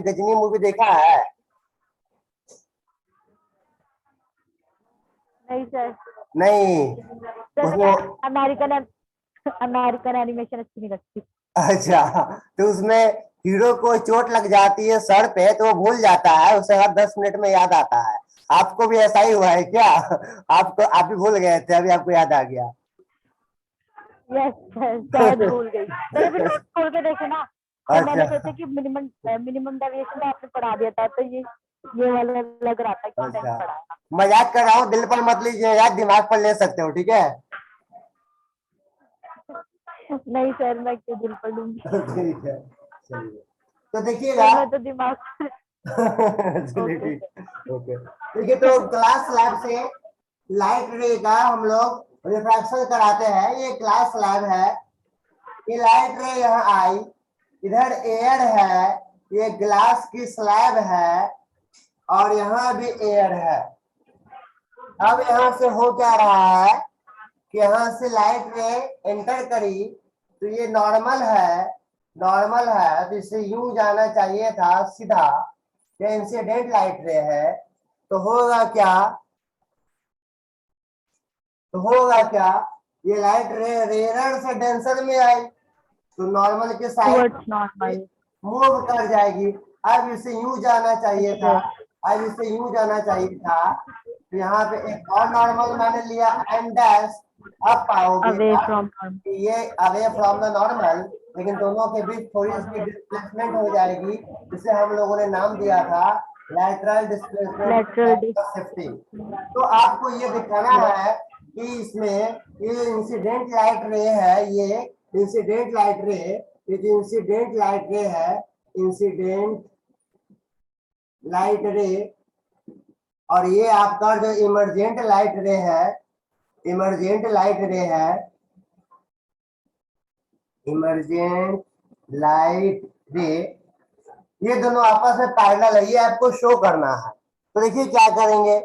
Ghazni movie देखा है? नहीं सर, नहीं उसमें, अमेरिकन एनिमेशन अच्छी नहीं लगती। अच्छा, तो उसमें हीरो को चोट लग जाती है सर पे, तो वो भूल जाता है, उसे हर 10 मिनट में याद आता है। आपको भी ऐसा ही हुआ है क्या? आप भी भूल गए थे, अभी आपको याद आ गया? यस सर, शायद भूल गई। मैंने भी नोट खोल के देखे ना, तो मैंने अच्छा सोचा कि मिनिमम डेविएशन आपने पढ़ा दिया था, तो ये वाला लग रहा था कि नहीं अच्छा, पढ़ा। मजाक कर रहा हूँ, दिल पर मत लीजिए यार, दिमाग पर ले सकते हो, ठीक है? नहीं सर, मैं क्यों दिल पर लूंगी। ठीक है, चलिए, तो देखिएगा। सर मैं तो दिमाग चलिए ओके ठीक, ओके। देखिए, तो क्लास लैब से लाइट रे का हम लोग रिफ्रैक्शन कराते हैं। ये क्लास लैब है, ये लाइट रे यहाँ आई, इधर एयर है, ये ग्लास की स्लैब है, और यहाँ भी एयर है। अब यहाँ से हो क्या रहा है कि यहाँ से लाइट रे एंटर करी, तो ये नॉर्मल है, नॉर्मल है, तो इसे यूं जाना चाहिए था सीधा। ये इंसिडेंट लाइट रे है, तो होगा क्या, तो होगा क्या, ये लाइट रे रेयर से डेंसर में आई, तो नॉर्मल के साइड टुवर्ड्स नॉर्मल। मूव कर जाएगी। अब इसे यूं जाना चाहिए था, अब इसे यूं जाना चाहिए था, तो यहाँ पे एक और नॉर्मल मैंने लिया एंड डैश। अब पाओगे अवे आप फ्रॉम कि ये अवे फ्रॉम द नॉर्मल, लेकिन दोनों के बीच थोड़ी सी डिस्प्लेसमेंट हो जाएगी, जिसे हम लोगों ने नाम दिया था लैटरल डिस्प्लेसमेंट लेटरल। शिफ्टिंग। तो आपको ये दिखाना है कि इसमें ये इंसिडेंट लाइट रे है, ये इंसिडेंट लाइट रे, ये जो इंसिडेंट लाइट रे है, इंसिडेंट लाइट रे, और ये आपका जो इमरजेंट लाइट रे है, इमरजेंट लाइट रे है, इमरजेंट लाइट रे, ये दोनों आपस में पैरेलल है, ये आपको शो करना है। तो देखिए क्या करेंगे,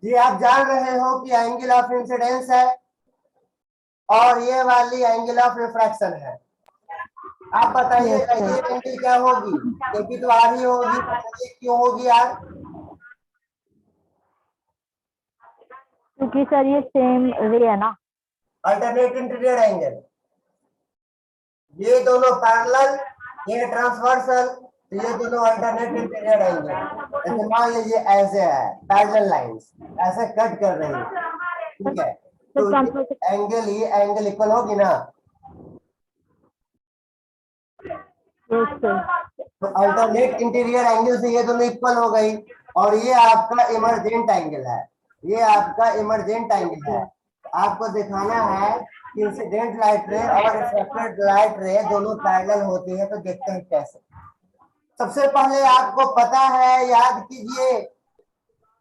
ये आप जान रहे हो कि एंगल ऑफ इंसिडेंस है, और ये वाली एंगल ऑफ रिफ्रैक्शन है। आप बताइएगा ये एंगल क्या होगी? ये भी तो आर ही होगी, ये क्यों होगी यार? क्योंकि सर ये सेम रे है ना। अल्टरनेट इंटीरियर एंगल, ये दोनों पैरेलल, ये ट्रांसवर्सल, तो ये दोनों अल्टरनेट इंटीरियर एंगल। जैसे मान लीजिए ऐसे है, पैरेलल लाइंस ऐसे कट कर रही है, ठीक है, तो एंगल, ये एंगल इक्वल होगी ना, तो अल्टरनेट इंटीरियर एंगल से ये दोनों इक्वल हो गई, और ये आपका इमरजेंट एंगल है, ये आपका इमरजेंट एंगल है। आपको दिखाना है कि इंसिडेंट लाइट रे और रिफ्लेक्टेड लाइट रे दोनों पैरेलल होती है, तो देखते हैं कैसे। सबसे पहले आपको पता है, याद कीजिए,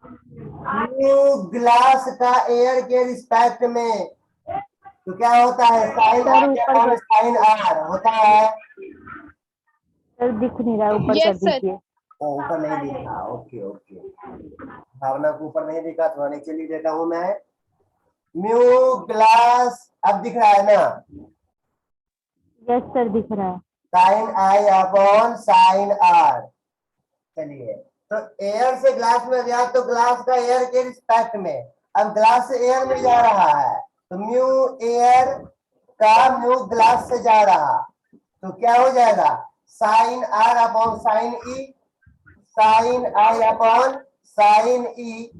न्यू ग्लास का एयर के रिस्पेक्ट में तो क्या होता है, साइन आर साइन आर होता है। सर दिख नहीं रहा, ऊपर कर दीजिए। ऊपर नहीं दिखा, ओके ओके, भावना को ऊपर नहीं दिखा, थोड़ा नीचे लिख देता हूं मैं। म्यू ग्लास अब दिख रहा है ना? यस सर दिख रहा है। साइन आई अपॉन साइन आर। चलिए, तो एयर से ग्लास में गया, तो ग्लास का एयर के रिस्पेक्ट में, अब ग्लास से एयर में जा रहा है, तो म्यू एयर का म्यू ग्लास से जा रहा, तो क्या हो जाएगा, sine are upon sine E, sine I upon sine e.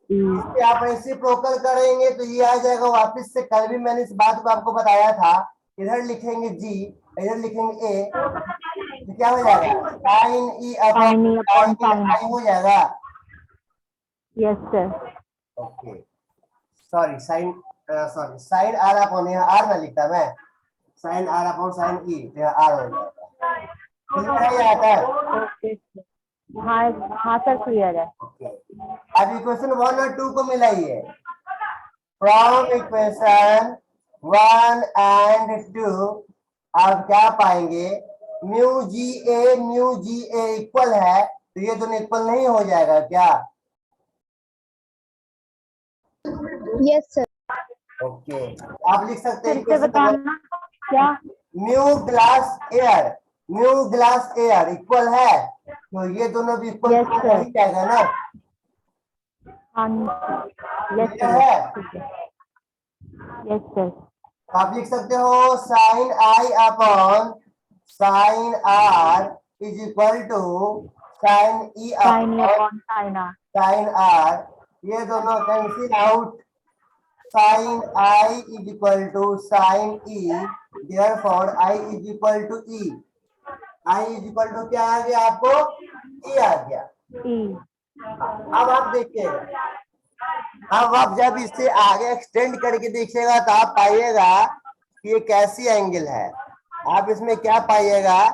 इससे आप रेसिप्रोकल करेंगे तो ये आ जाएगा वापस से, कल भी मैंने इस बात को आपको बताया था, इधर लिखेंगे जी, इधर लिखेंगे ए, तो क्या हो जाएगा, sine E upon sine I हो जाएगा। Yes sir. Okay, sorry sine are upon, यहाँ आर ना लिखता मैं, sine are upon sine E, यहाँ आर हो जाएगा। क्लियर है यहाँ तक? ओके, हाँ हाँ सर क्लियर है। ओके, अब इक्वेशन 1 और 2 को मिलाइए। फ्रॉम इक्वेशन 1 एंड 2 आप क्या पाएंगे, म्यू जी ए इक्वल है, तो ये दोनों इक्वल नहीं हो जाएगा क्या? Yes sir. ओके, आप लिख सकते हैं फिर से बताना क्या? Mu glass air mu glass air equal है, तो ये दोनों भी इक्वल Yes, sir. नहीं जाएगा ना, हाँ यस क्लियर सर, है? ठीक है, यस सर। आप लिख सकते हो sine I upon sine R is equal to sine E sine upon upon sine R. Sine R, ये दोनों cancel out, sine I is equal to sine E, therefore I is equal to E, I is equal to क्या आ गया आपको, ई आ गया। ई। अब आप देखिएगा, अब आप जब इससे आगे एक्सटेंड करके देखिएगा तो आप पाइएगा कि ये कैसी एंगल है, आप इसमें क्या पाइएगा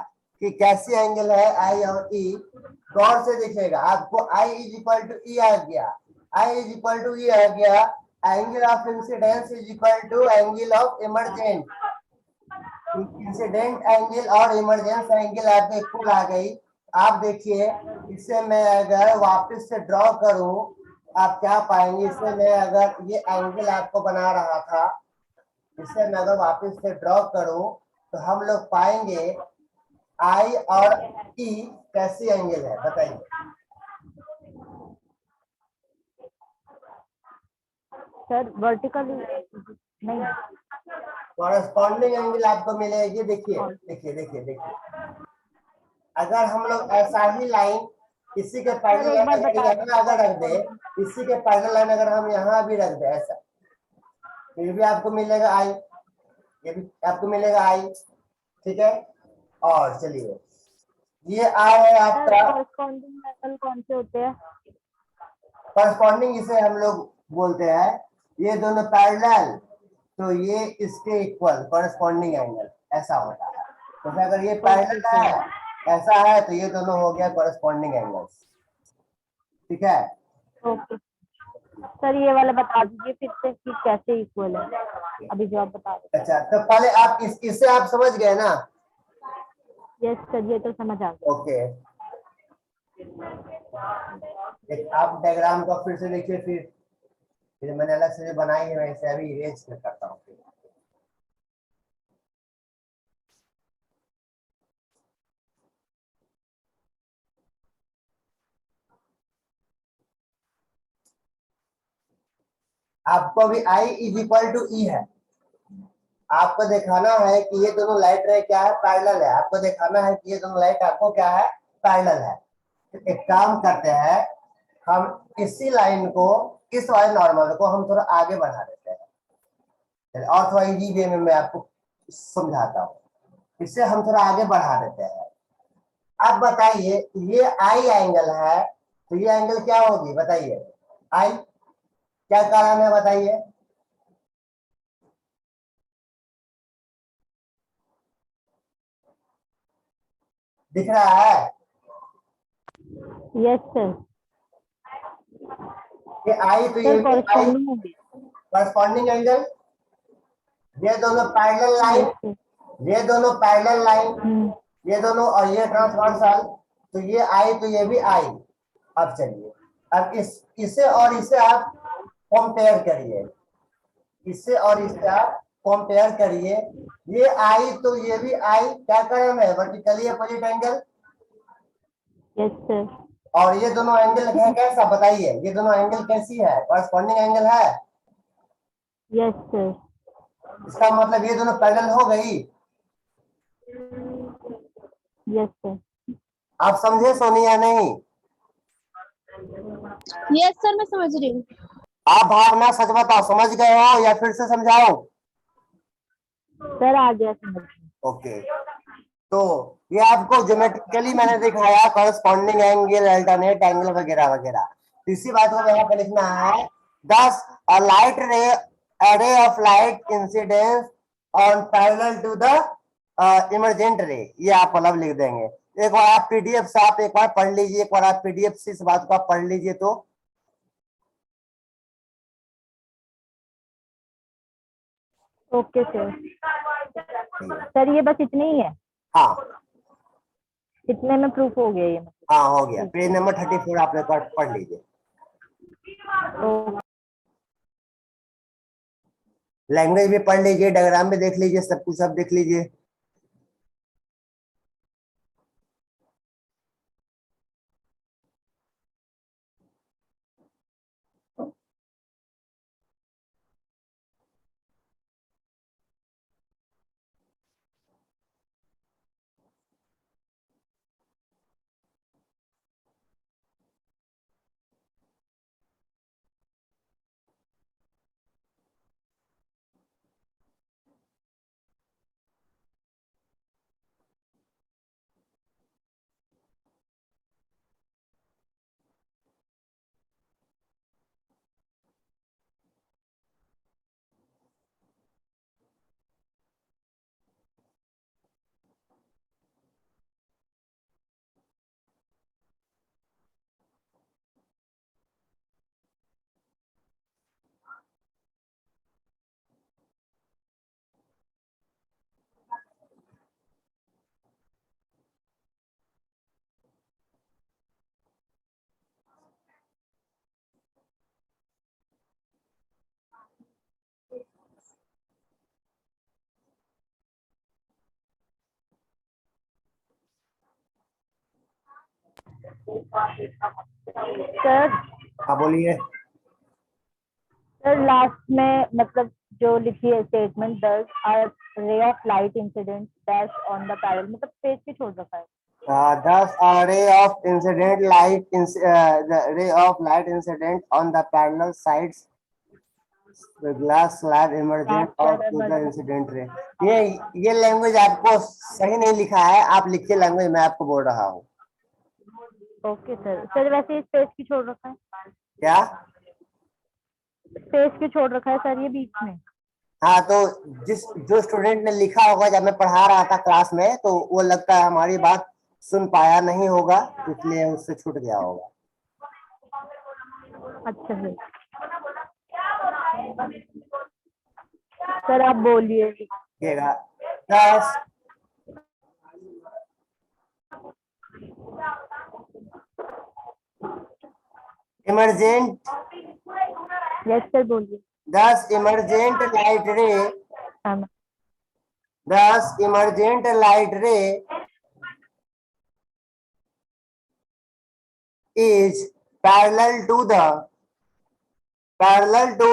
कि कैसी एंगल है आई और ई, गौर से देखिएगा, आपको I is equal to E आ गया, I is equal to E आ गया, angle of incidence is equal to angle of emergent, incident angle और इमरजेंस एंगल आपके इक्वल आ गई। आप देखिए, इससे मैं अगर वापस से ड्रॉ करूं, आप क्या पाएंगे, इससे मैं अगर ये एंगल आपको बना रहा था, इससे मैं अगर वापस से ड्रॉ करूं तो हम लोग पाएंगे आई और ई कैसी एंगल है, बताइए। सर वर्टिकल नहीं, कॉरेस्पॉन्डिंग एंगल आपको मिलेगी, देखिए देखिए देखिए देखिए, अगर हम लोग ऐसा ही लाइन इसी के पैरेलल एक लाइन बार अगर बता यहाँ अगर रख दे, इसी के पैरेलल लाइन अगर हम यहाँ भी रख दे ऐसा, फिर भी आपको मिलेगा आई, ये भी आपको मिलेगा आई, ठीक है। और चलिए, ये आई है आपका कॉरेस्पॉन्डिंग एंगल कौन से होते हैं? कॉरेस्पॉन्डिंग, इसे हम लोग बोलते हैं, ये दोनों पैरेलल तो ये इसके इक्वल कॉरेस्पॉन्डिंग एंगल ऐसा होता है, तो अगर ये पैरेलल है ऐसा है तो ये दोनों हो गया कॉरेस्पॉन्डिंग एंगल्स, ठीक है। ओके सर, ये वाला बता दीजिए फिर से कि कैसे इक्वल है, अभी जो आप बता रहे अच्छा, तो पहले आप इससे आप समझ गए ना, थे। यस सर, ये तो समझ आ गया। ओके। आप डायग्राम को फिर से देखिए, फिर मैंने अलग से जो बनाई है मैं इसे अभी इरेज करता हूँ। आपको भी आई इज इक्वल टू ई है, आपको दिखाना है कि ये दोनों लाइट रे क्या है, पैरेलल है, आपको दिखाना है कि ये दोनों लाइट आपको क्या है, पैरेलल है। तो एक काम करते हैं, हम इसी लाइन को, इस वाले नॉर्मल को हम थोड़ा आगे बढ़ा देते हैं, और थोड़ा इजी वे में मैं आपको समझाता हूँ, इससे हम थोड़ा आगे बढ़ा देते हैं। अब बताइए, ये आई एंगल है तो ये एंगल क्या होगी, बताइए, आई क्या कारण है, बताइए। दिख रहा है, यस सर। ये आई तो ये सर भी आई, कॉरेस्पॉन्डिंग होगी। कॉरेस्पॉन्डिंग एंगल, ये दोनों पैरेलल लाइन, ये दोनों पैरेलल लाइन, ये दोनों और ये ट्रांसवर्सल, तो ये आई तो ये भी आई। अब चलिए, अब इसे और इसे आप कंपेयर करिए, इससे और इससे आप कंपेयर करिए, ये आई तो ये भी आई, क्या कारण है, vertically opposite angle, yes sir. और ये दोनों एंगल है कैसा, बताइए, ये दोनों एंगल कैसी है, कॉरेस्पॉन्डिंग एंगल है, यस सर। इसका मतलब ये दोनों पैरेलल हो गई। Yes sir. आप समझे सोनिया, नहीं? यस सर, मैं समझ रही हूँ। आप भावना सच बताओ, समझ गए हो या फिर से समझाओ? सर आ गया समझ। ओके, तो ये आपको ज्योमेट्रिकली मैंने दिखाया, कॉरेस्पॉन्डिंग एंगल, अल्टरनेट एंगल वगैरह वगैरह। इसी बात को यहाँ पे लिखना है, दस अ light ray, a ray of light incidence on parallel to the emergent ray, ये आप मतलब लिख देंगे। एक बार आप पीडीएफ से आप एक बार पढ़ लीजिए, एक बार आप पीडीएफ से इस बात को आप पढ़ लीजिए तो ओके सर। सर ये बस इतने ही है, हाँ इतने में प्रूफ हो गया ये? हाँ हो गया, पेज नंबर 34 आप एक बार पढ़ लीजिए, लैंग्वेज भी पढ़ लीजिए, डायग्राम भी देख लीजिए, सब कुछ सब देख लीजिए। सर हाँ बोलिए। सर लास्ट में मतलब जो लिखी है स्टेटमेंट दस ray of light incident dash on the parallel, मतलब पेज पे छोड़ रखा है। Thus, a ray of incident light, the ray of light incident on the parallel sides, the glass slab emergent of to the incident ray. ये language आपको सही नहीं लिखा है, आप लिखिए लैंग्वेज, मैं आपको बोल रहा हूँ। Okay sir. सर वैसे इस पेज की छोड़ रखा है, क्या? पेज की छोड़ रखा है सर ये बीच में। हाँ, तो जो स्टूडेंट ने लिखा होगा जब मैं पढ़ा रहा था क्लास में, तो वो लगता है हमारी बात सुन पाया नहीं होगा, इसलिए उससे छूट गया होगा। अच्छा सर आप बोलिए। देखिएगा, दस इमरजेंट, यस सर बोलिए। दस इमरजेंट लाइट रे, हाँ thus emergent light ray is parallel to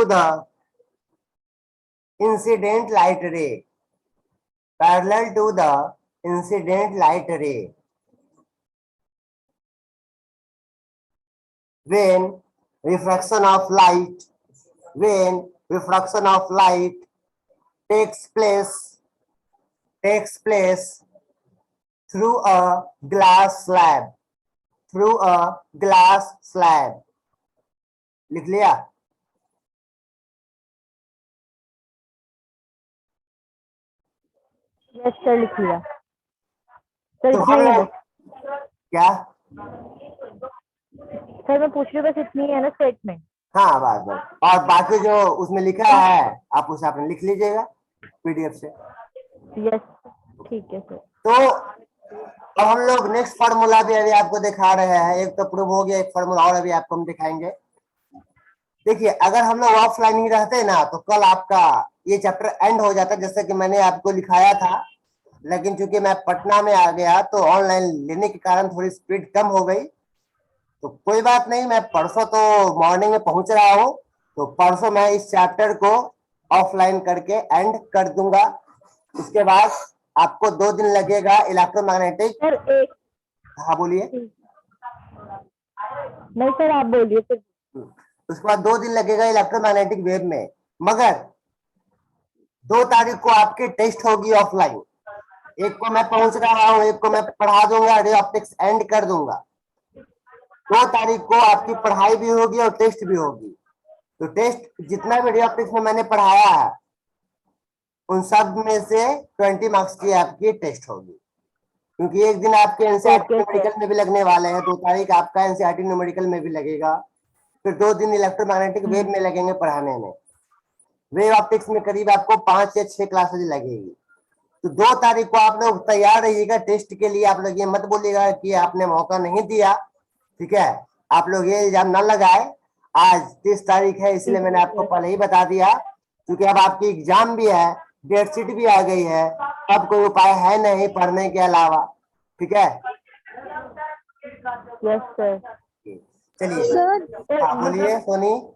the incident light ray, parallel to the incident light ray. When refraction of light, when refraction of light takes place through a glass slab, through a glass slab. लिख लिया? Yes sir लिख लिया sir, तो इतना हम ही है लोग बस। क्या? सर मैं पूछ रही हूँ बस इतनी है ना स्टेटमेंट। हाँ, बस और बाकी जो उसमें लिखा है आप उसे आपने लिख लीजिएगा पीडीएफ से। यस ठीक है सर। तो अब हम लोग नेक्स्ट फार्मूला भी अभी आपको दिखा रहे हैं, एक तो प्रूव हो गया, एक फार्मूला और अभी आपको हम दिखाएंगे। देखिए, अगर हम लोग ऑफलाइन ही रहते ना तो कल आपका ये चैप्टर एंड हो जाता, जैसे कि मैंने आपको लिखाया था, लेकिन चूंकि मैं पटना में आ गया तो ऑनलाइन लेने के कारण थोड़ी स्पीड कम हो गई। तो कोई बात नहीं, मैं परसों तो मॉर्निंग में पहुंच रहा हूँ, तो परसों मैं इस चैप्टर को ऑफलाइन करके एंड कर दूंगा। उसके बाद आपको 2 दिन लगेगा इलेक्ट्रोमैग्नेटिक। सर एक, हाँ बोलिए। नहीं सर आप बोलिए फिर। उसके बाद 2 दिन लगेगा इलेक्ट्रोमैग्नेटिक वेव में, मगर 2 तारीख को आपकी टेस्ट होगी ऑफलाइन। एक को मैं पहुंच रहा हूँ, एक को मैं पढ़ा दूंगा, रे ऑप्टिक्स एंड कर दूंगा। 2 तारीख को आपकी पढ़ाई भी होगी और टेस्ट भी होगी। तो टेस्ट जितना भी रे ऑप्टिक्स में मैंने पढ़ाया है उन सब में से 20 मार्क्स की आपकी टेस्ट होगी, क्योंकि एक दिन आपके एनसीईआरटी ओके न्यूमेरिकल में भी लगने वाले हैं। 2 तारीख आपका एनसीईआरटी न्यूमेरिकल में भी लगेगा, फिर 2 दिन इलेक्ट्रोमैग्नेटिक वेव में लगेंगे पढ़ाने में। वेव ऑप्टिक्स में करीब आपको 5 या 6 क्लासेज लगेगी। तो 2 तारीख को आप लोग तैयार रहिएगा टेस्ट के लिए। आप लोग ये मत बोलिएगा कि आपने मौका नहीं दिया, ठीक है? आप लोग ये इल्जाम न लगाए। आज 30 तारीख है, इसलिए मैंने आपको पहले ही बता दिया, क्योंकि अब आपकी एग्जाम भी है, डेट शीट भी आ गई है, अब कोई उपाय है नहीं पढ़ने के अलावा, ठीक है? Yes sir. चलिए, सर हाँ बोलिए सोनी।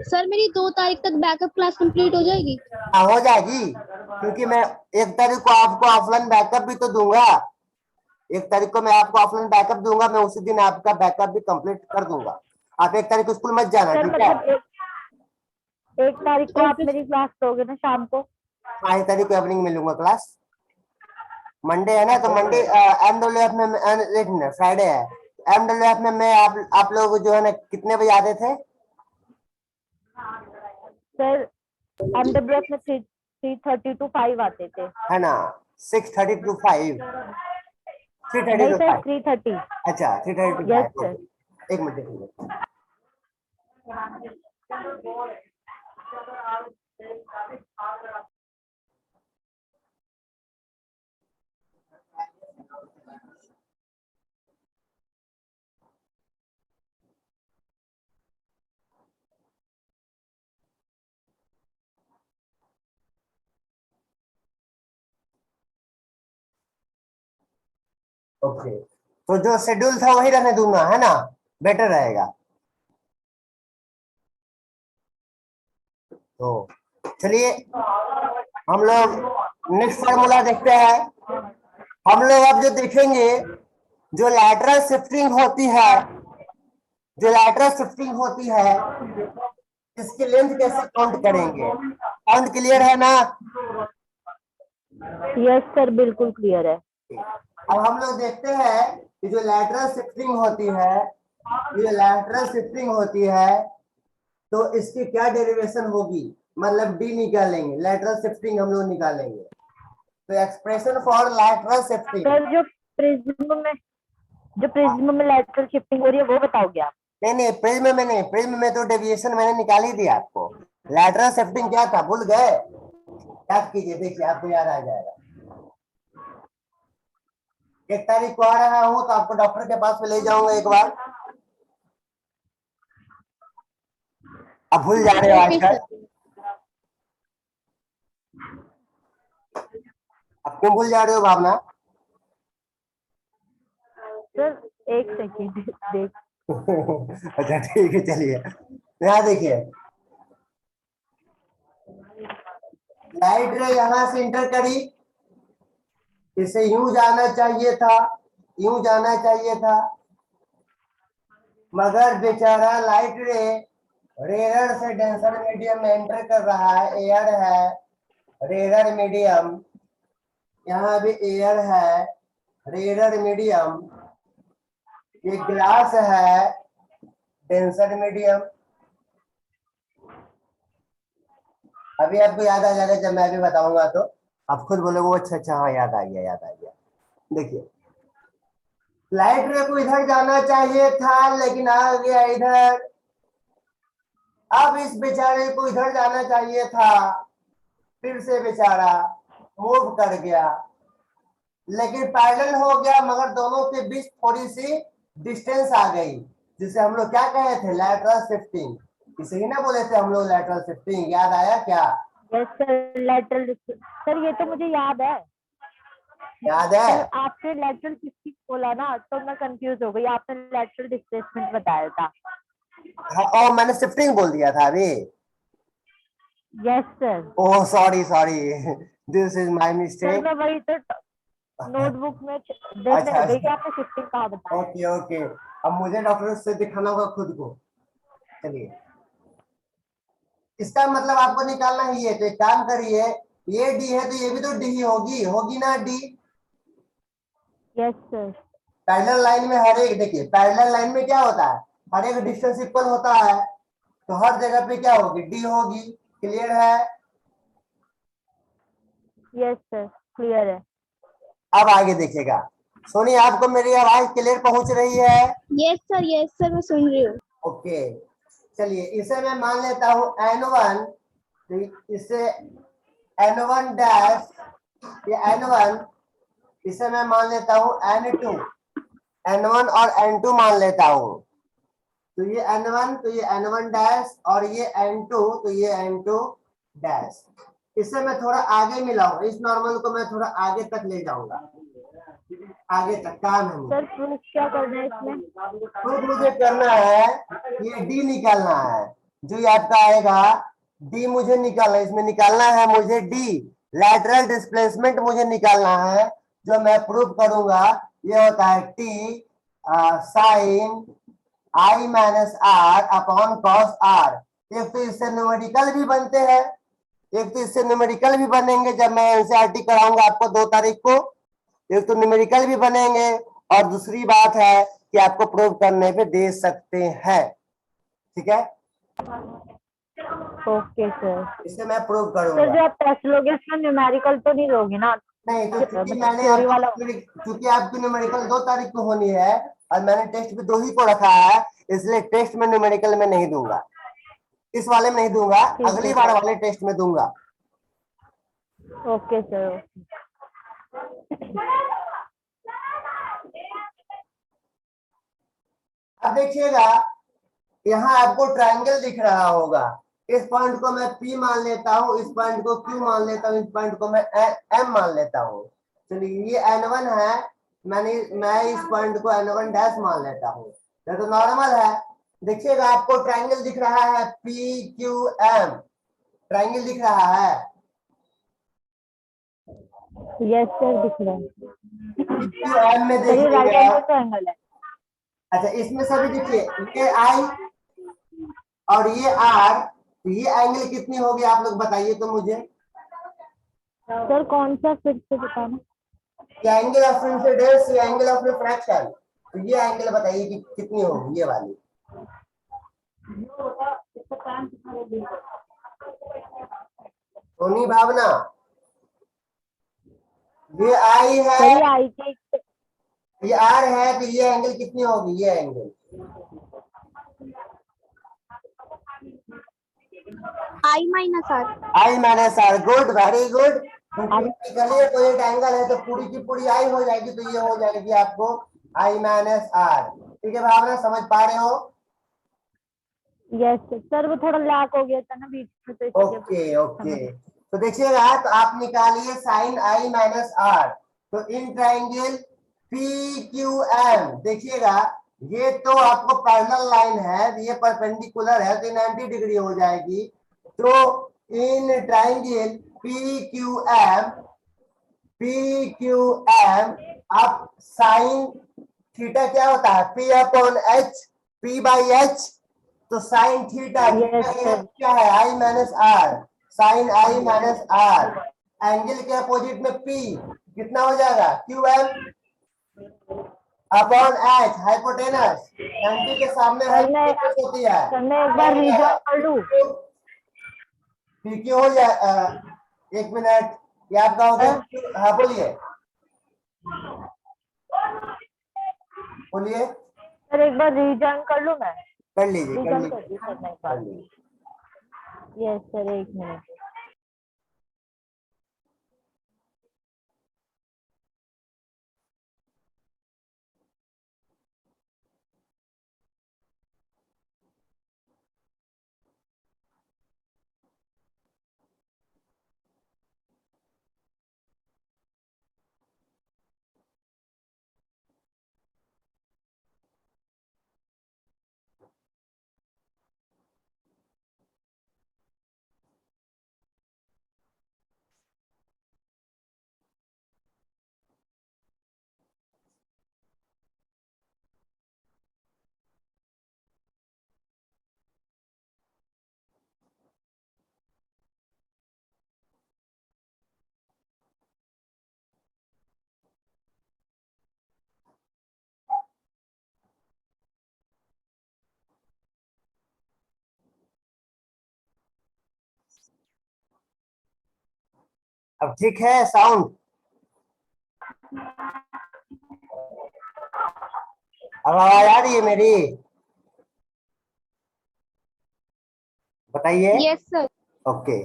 सर मेरी 2 तारीख तक बैकअप क्लास कंप्लीट हो जाएगी? हाँ हो जाएगी, क्योंकि मैं 1 तारीख को आपको ऑफलाइन बैकअप भी तो दूंगा। 1 तारीख को मैं आपको ऑफलाइन बैकअप दूंगा, मैं उसी दिन आपका बैकअप भी कंप्लीट कर दूंगा। आप 1 तारीख को स्कूल मत जाना, सर ठीक है? मतलब एक तारीख को आप ओके मेरी क्लास लोगे ना शाम को? हाँ, 1 तारीख को इवनिंग में लूंगा क्लास। मंडे है ना, तो मंडे एमडब्ल्यूएफ में एक मिनट, फ्राइडे है, एमडब्ल्यूएफ में मैं आप लोग जो है ना कितने बजे आते थे? सर एमडब्ल्यूएफ में 3:30 to 5 आते थे। है ना, 6:30 to 5, 3:30 नहीं to सर 5। 3:30। अच्छा, 3:30 to यस 5, सर। ओके। एक मिनट देखिए। ओके, तो जो शेड्यूल था वही रहने दूंगा, है ना, बेटर रहेगा। तो चलिए हम लोग नेक्स्ट फार्मूला देखते हैं। हम लोग अब जो देखेंगे, जो लैटरल शिफ्टिंग होती है, जो लैटरल शिफ्टिंग होती है, इसकी लेंथ कैसे काउंट करेंगे। काउंट क्लियर है ना। यस सर, बिल्कुल क्लियर है। अब हम लोग देखते हैं कि जो लैटरल शिफ्टिंग होती है, ये लैटरल शिफ्टिंग होती है, तो इसकी क्या डेरिवेशन होगी, मतलब डी निकालेंगे, लैटरल शिफ्टिंग हम लोग निकालेंगे। तो expression for lateral shifting. Sir जो प्रिज्म में लैटरल शिफ्टिंग हो रही है वो बताओगे आप? नहीं, प्रिज्म में नहीं, प्रिज्म में तो डेविएशन मैंने निकाल ही दिया आपको। लैटरल शिफ्टिंग क्या था, भूल गए? याद कीजिए, देखिए आपको याद आ जाएगा। 1 तारीख को आ रहा हूं तो आपको डॉक्टर के पास में ले जाऊंगा एक बार। अब भूल जा रहे हो ओके आजकल। सर। अब क्यों भूल जा रहे हो भावना? सर एक सेकेंड देख। अच्छा ठीक है, चलिए यहाँ देखिए, लाइट रे यहां से इंटर करी, इसे यूं जाना चाहिए था, यूं जाना चाहिए था, मगर बेचारा लाइट रे रेयर से डेंसर मीडियम में एंटर कर रहा है। एयर है, रेयर मीडियम, यहाँ भी एयर है, रेयर मीडियम, ये ग्लास है, डेंसर मीडियम। अभी आपको याद आ जाएगा जब मैं भी बताऊंगा, तो आप खुद बोलोगे वो अच्छा अच्छा, हाँ याद आ गया, याद आ गया। देखिए, लाइट रे को इधर जाना चाहिए था लेकिन आ गया इधर। अब इस बेचारे को इधर जाना चाहिए था, फिर से बेचारा मूव कर गया, लेकिन पैरेलल हो गया, मगर दोनों के बीच थोड़ी सी डिस्टेंस आ गई, जिसे हम लोग क्या कहे थे, लैटरल शिफ्टिंग। इसे ही ना बोले थे हम लोग लैटरल शिफ्टिंग, याद आया क्या? यस सर, लैटरल सर ये तो मुझे याद है। याद है? सर आपने लैटरल शिफ्टिंग बोला ना तो मैं कंफ्यूज हो गई, आपने लैटरल डिस्प्लेसमेंट बताया था। हाँ, और मैंने शिफ्टिंग बोल दिया था अभी। Yes sir. Oh sorry sorry, this is my sir mistake. मैं वही तो नोटबुक में देखने अच्छा लग गई कि अच्छा, आपने शिफ्टिंग कहाँ बताया। Okay okay. अब मुझे डॉक्टर से दिखाना होगा खुद को। चलिए, इसका मतलब आपको निकालना ही है, तो एक काम करिए, ये डी है तो ये भी तो डी ही होगी, होगी ना D. Yes sir. Parallel line में हर एक, देखिए पैरेलल लाइन में क्या होता है, हर एक डिस्टेंस इक्वल होता है, तो हर जगह पे क्या होगी, डी होगी। क्लियर है? यस सर, क्लियर है। अब आगे देखिएगा। सोनी, आपको मेरी आवाज क्लियर पहुंच रही है? यस सर मैं सुन रही हूँ। ओके, चलिए इसे मैं मान लेता हूं N1, तो इसे N1 डैश, ये N1, इसे मैं मान लेता हूं N2, N1 और N2 मान लेता हूं, तो ये N1, तो ये N1 डैश, और ये N2, तो ये N2 डैश। इसे मैं थोड़ा आगे मिलाऊं, इस नॉर्मल को मैं थोड़ा आगे तक ले जाऊंगा, आगे तक काम है मुझे। सर प्रूफ क्या करना है इसमें? तो मुझे करना है, ये डी निकालना है, जो ये आपका आएगा डी मुझे निकालना है, इसमें निकालना है मुझे डी, लैटरल डिस्प्लेसमेंट मुझे निकालना है, जो मैं प्रूव करूंगा। ये होता है टी साइन आई minus R upon cos R. एक तो इससे न्यूमेरिकल भी बनते हैं, एक तो इससे न्यूमेरिकल भी बनेंगे जब मैं एनसीईआरटी कराऊंगा आपको 2 तारीख को, एक तो न्यूमेरिकल भी बनेंगे, और दूसरी बात है कि आपको प्रूव करने पे दे सकते हैं। ठीक है, ओके सर। इसे मैं प्रूव सर करूंगा। जो आप टेस्ट लोगे उसमें न्यूमेरिकल तो नहीं लोगे ना? नहीं तो चूंकि मतलब मैंने थ्योरी वाला। आपको, चूंकि आपकी न्यूमेरिकल 2 तारीख को होनी है, और मैंने टेस्ट भी 2 ही को रखा है, इसलिए टेस्ट में न्यूमेरिकल में नहीं दूंगा, इस वाले में नहीं दूंगा, ठीक अगली है बार सर। वाले टेस्ट में दूंगा। Okay sir. अब देखिएगा, यहाँ आपको ट्रायंगल दिख रहा होगा, इस पॉइंट को मैं P मान लेता हूँ, इस पॉइंट को Q मान लेता हूँ, इस पॉइंट को मैं M मान लेता हूँ। चलिए ये N1 है, मैं इस पॉइंट को N1 डैश मान लेता हूँ, ये तो नॉर्मल है। देखिएगा आपको ट्रायंगल दिख रहा है PQM, ट्रायंगल दिख रहा है। यस सर, दिख रहा है। PQM में सर ये राइट देखिएगा, एंगल ट्रायंगल है। अच्छा इसमें सभी देखिए, ये I और ये R, तो ये एंगल कितनी होगी आप लोग बताइए तो मुझे। सर कौन सा फिर से बताना। ये एंगल ऑफ इंसिडेंस, ये एंगल ऑफ रिफ्रैक्शन, तो ये एंगल बताइए कि कितनी होगी ये वाली। सोनी भावना, ये आई है, सर ये आई के ये आर है, तो ये एंगल कितनी होगी ये angle. I-R। I minus R, good, very good. क्योंकि कोई एक एंगल है तो पूरी की पूरी आई हो जाएगी, तो ये हो जाएगी आपको आई माइनस आर। ठीक है भावना, समझ पा रहे हो? यस सर, वो थोड़ा लैक हो गया था ना बीच में, तो इसलिए ओके ओके, तो देखिएगा, तो आप निकालिए साइन आई माइनस आर। तो in triangle P Q M, देखिएगा ये तो आपको पैरेलल लाइन है, ये परपेंडिकुलर है, तो 90 डिग्री हो जाएगी। तो in triangle P Q M, अब साइन थीटा क्या होता है, P upon H, P by H. तो साइन थीटा यस सर। क्या है, i minus r, sine I minus r. Angle के अपोजिट में पी कितना हो जाएगा, Q M upon H, hypotenuse. 90 के सामने हाइपोटेनस होती है, सर मैं एक बार रीजॉइन कर लूं। पी क्यू हो जाए, एक मिनट, ये आपका हो गया। हाँ बोलिए बोलिए, सर एक बार रीजॉइन कर लूं मैं। कर लीजिए कर रीजॉइन कर लीजिए दी सर मैं एक कर बार। लीजिए। यस सर, एक मिनट। अब ठीक है साउंड, अब आवाज आ रही है मेरी, बताइए। Yes sir. ओके,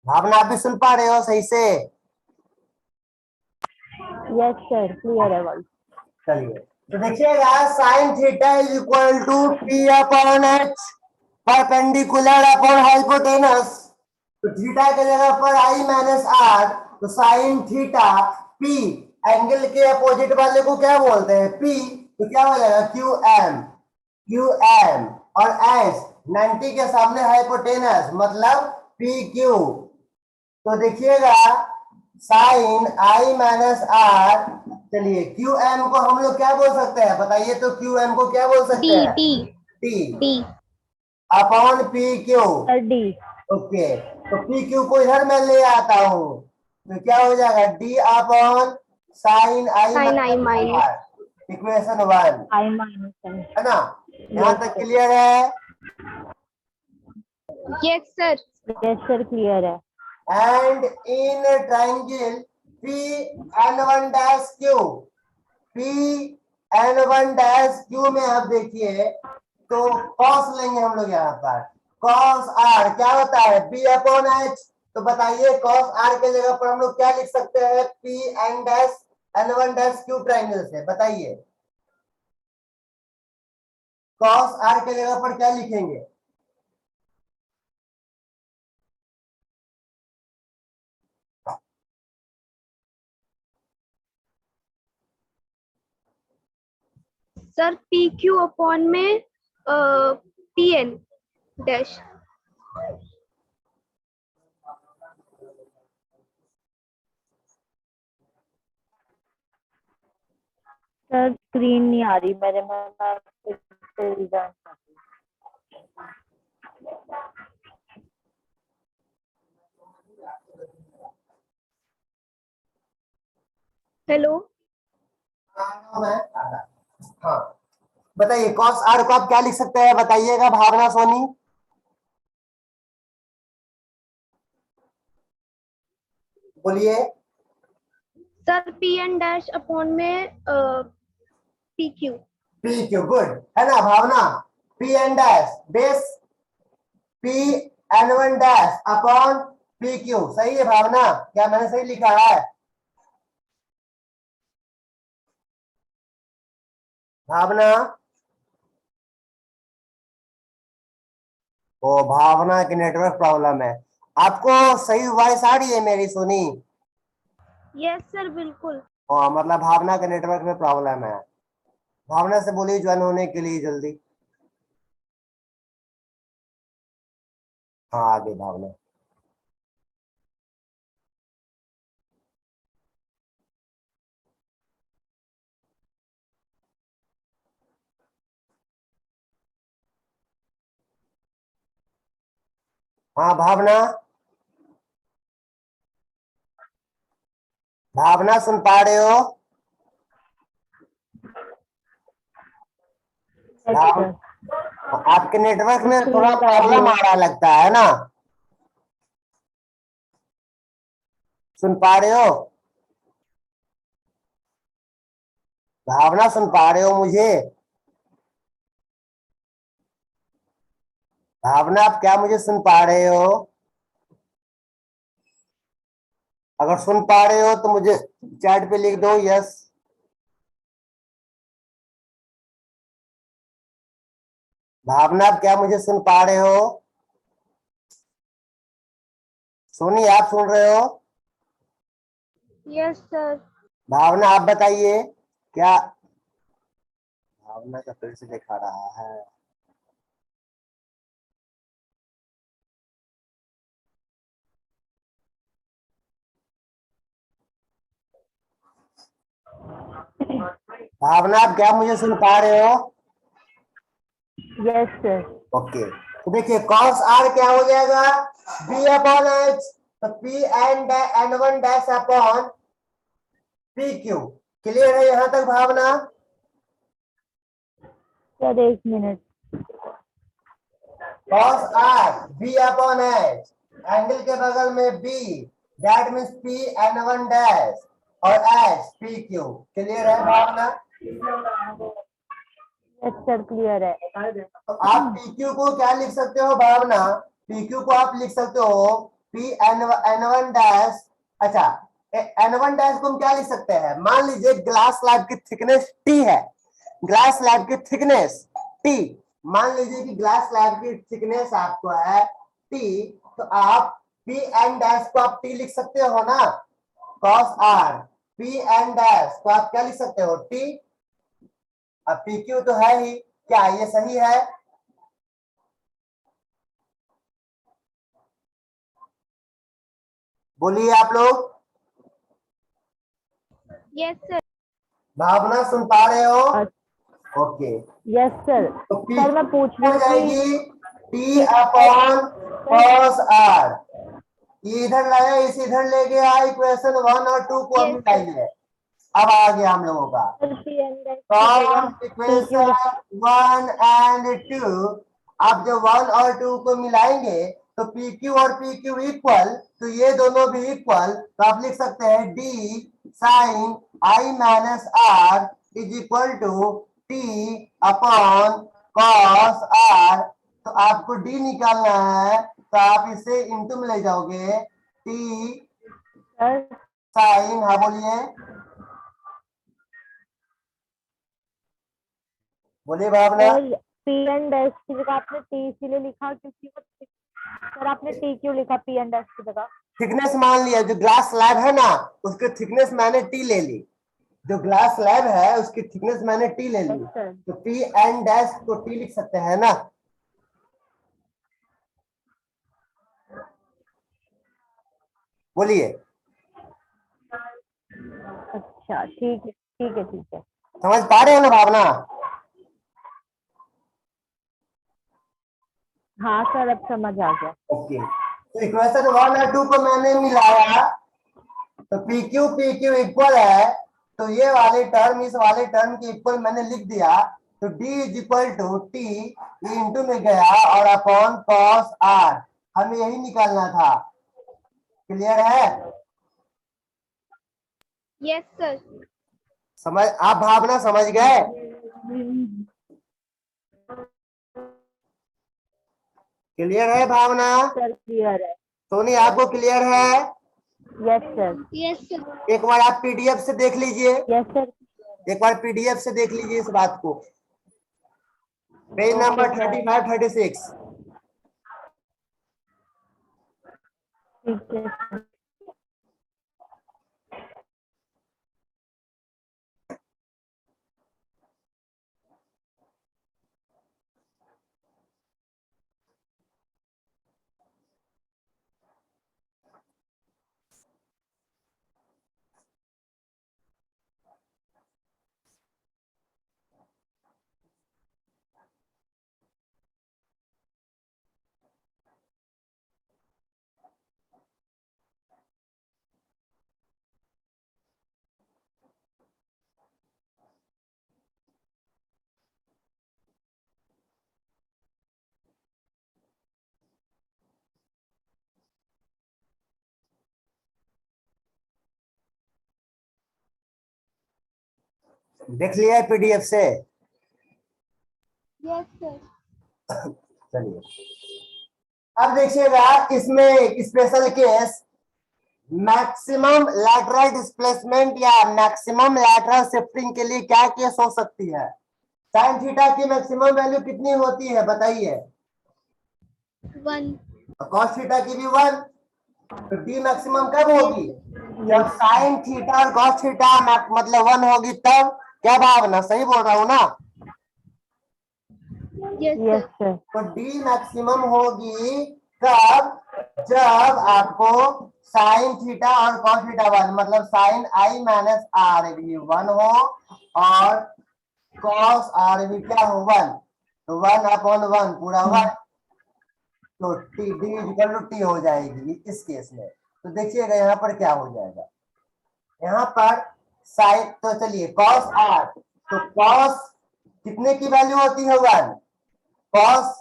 भावना आप भी सुन पा रहे हो सही से? यस सर, क्लियर है वॉइस। चलिए, तो देखिएगा sine theta is equal to P upon H perpendicular upon hypotenuse. तो थीटा की जगह पर आई माइनस आर, तो साइन थीटा पी, एंगल के अपोजिट वाले को क्या बोलते हैं, पी, तो क्या हो जाएगा क्यू एम, क्यू एम। और एस 90 के सामने हाइपोटेनस, मतलब पी क्यू। तो देखिएगा साइन आई माइनस आर, चलिए क्यू एम को हम लोग क्या बोल सकते हैं बताइए, तो क्यू एम को क्या बोल सकते टी हैं, T T T upon P Q. Sir D. Okay, तो पी क्यू को इधर मैं ले आता हूं, तो क्या हो जाएगा, D upon sine i sine I minus minus. R, equation 1 i minus है ना। यहां यस तक सर। क्लियर है? Yes sir. Yes sir, clear है। And in triangle P N one dash Q, P N one dash Q में आप देखिए, तो कॉस लेंगे हम लोग यहाँ पर, कॉस आर क्या होता है, बी अपॉन एच। तो बताइए कॉस आर के जगह पर हम लोग क्या लिख सकते हैं, P N dash N one dash Q triangle से, बताइए कॉस आर के जगह पर क्या लिखेंगे। सर पी क्यू अपॉन में P N dash. Sir screen नहीं आ रही मेरे में, मैं फिर से rejoin करती हूँ। हेलो हाँ बताइए, कॉस आर को आप क्या लिख सकते हैं, बताइएगा भावना सोनी। बोलिए। Sir P N dash upon में P Q. P Q, good है ना Bhavna. P N dash base P N one dash upon P Q, सही है भावना? क्या मैंने सही लिखा है भावना? ओ भावना की नेटवर्क प्रॉब्लम है। आपको सही वॉइस आ रही है मेरी सोनी? यस सर बिल्कुल। मतलब भावना के नेटवर्क में प्रॉब्लम है। भावना से बोलिए ज्वाइन होने के लिए जल्दी। हाँ आगे भावना। हाँ भावना, भावना सुन पा रहे हो? Yes, भाव sir. आपके नेटवर्क में Screen थोड़ा पर आ रही प्रॉब्लम आ है। रहा लगता है ना? सुन पा रहे हो भावना? सुन पा रहे हो मुझे? भावना आप क्या मुझे सुन पा रहे हो? अगर सुन पा रहे हो तो मुझे चैट पे लिख दो यस। भावना आप क्या मुझे सुन पा रहे हो? सोनी आप सुन रहे हो? Yes sir. भावना आप बताइए क्या? भावना का फिर से दिखा रहा है। भावना आप क्या मुझे सुन पा रहे हो? Yes, sir. ओके, तो देखिए कॉस आर क्या हो जाएगा, बी अपॉन एच, तो P N one dash upon P Q. Clear है यहां तक भावना? सर एक minute. Cos R B upon H, angle के बगल में B, that means P N one dash और एच पी क्यू। क्लियर है भावना? यस सर क्लियर है। तो आप पी क्यू को क्या लिख सकते हो भावना? पी क्यू को आप लिख सकते हो पी एन वन डैश। अच्छा, एन वन डैश को हम क्या लिख सकते हैं? मान लीजिए ग्लास स्लैब की थिकनेस टी है, ग्लास स्लैब की थिकनेस टी, मान लीजिए कि ग्लास स्लैब की थिकनेस आपको है टी, तो आप पी एन डैश को आप टी लिख सकते हो ना, cos R P N dash को आप क्या लिख सकते हो? टी। अब पी क्यू तो है ही, क्या ये सही है? बोलिए आप लोग। Yes sir. भावना सुन पा रहे हो? Okay, yes sir. तो पी सर मैं पूछ रही हो हूँ जाएगी टी कि अपॉन कॉस आर। ये इधर लाया, इस इधर ले गया, इक्वेशन 1 और 2 को हम यस सर। मिलाइए। अब आ गया हम लोगों का सर पी एन डैश की जगह कॉस पी क्यू लिख। Equation 1 and 2। आप जब 1 और 2 को मिलाएंगे तो पी क्यू और पी क्यू इक्वल, तो ये दोनों भी इक्वल, तो आप लिख सकते हैं D sine I minus R is equal to T upon cos R. तो आपको डी निकालना है, तो आप इसे इंटू में ले जाओगे, टी सर साइन, हाँ बोलिए, बोलिए भावना। सर पी एन डैश की जगह आपने टी इसीलिए लिखा क्योंकि वो सर आपने टी क्यों लिखा पी एन डैश की जगह? थिकनेस मान लिया, जो ग्लास स्लैब है ना उसके थिकनेस मैंने टी ले ली, जो ग्लास स्लैब है उसकी थिकनेस मैंने टी ले ली, यस सर। तो पी एन डैश को टी लिख सकते हैं ना। बोलिए, अच्छा ठीक है ठीक है ठीक है। समझ पा रहे हो ना भावना? हाँ सर अब समझ आ गया। ओके, तो इक्वेशन 1 और 2 को मैंने मिलाया, तो पी क्यू इक्वल है, तो ये वाले टर्म इस वाले टर्म के इक्वल मैंने लिख दिया, तो D is equal to T into में गया और अपॉन कॉस आर, हमें यही निकालना था। क्लियर है? Yes sir. समझ, आप भावना समझ गए? क्लियर है भावना? सर क्लियर है। सोनी आपको क्लियर है? Yes sir. Yes sir. एक बार आप पीडीएफ से देख लीजिए, यस सर। एक बार पीडीएफ से देख लीजिए इस बात को, पेज नंबर 35 36। ठीक है सर। देख लिया है पीडीएफ से? Yes sir. चलिए अब देखिएगा, इसमें special case maximum lateral displacement या मैक्सिमम लैटरल शिफ्टिंग के लिए क्या केस हो सकती है? साइन थीटा की मैक्सिमम वैल्यू कितनी होती है बताइए? 1। कॉस थीटा की भी 1। तो डी मैक्सिमम कब होगी? जब साइन थीटा और कॉस थीटा मतलब 1 होगी तब। क्या भावना, सही बोल रहा हूँ ना? Yes yes sir. सर। तो डी मैक्सिमम होगी कब? जब आपको साइन थीटा और कॉस थीटा 1 मतलब साइन आई माइनस आर भी 1 हो और कॉस आर भी क्या हो 1, तो 1/1 पूरा 1, तो T D equal to T हो जाएगी इस केस में। तो देखिएगा यहाँ पर क्या हो जाएगा, यहाँ पर साइन, तो चलिए कॉस आर, तो कॉस कितने की वैल्यू होती है 1, कॉस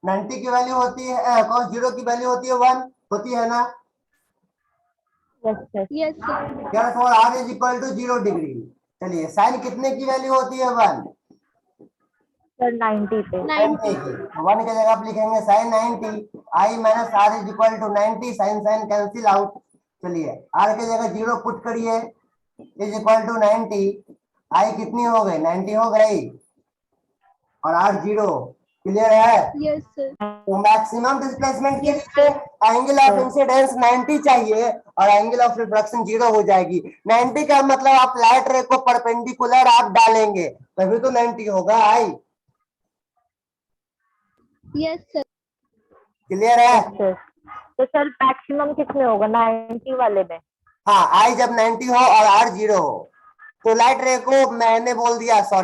90 की वैल्यू होती है, कॉस 0 की वैल्यू होती है 1, होती है ना? Yes sir. Yes sir. therefore r is equal to 0 degree. चलिए साइन कितने की वैल्यू होती है 1, सर 90 पे। 90 की, 1 की जगह आप लिखेंगे sine 90, I minus R is equal to 90, sine sine cancel out. चलिए आर की जगह 0 पुट करिए, इज इक्वल टू 90, आई कितनी हो गई 90 हो गई और आर 0। क्लियर है? Yes sir. तो मैक्सिमम डिस्प्लेसमेंट के Yes, लिए एंगल ऑफ इंसिडेंस 90 चाहिए और एंगल ऑफ रिफ्रैक्शन 0 हो जाएगी। 90 का मतलब आप लाइट रे को परपेंडिकुलर आप डालेंगे तभी तो 90 होगा आई। Yes sir. क्लियर है? Yes sir. तो सर मैक्सिमम कितने होगा 90 वाले में? हाँ, आई जब 90 हो और आर 0 हो तो लाइट रे को मैंने बोल दिया, सॉरी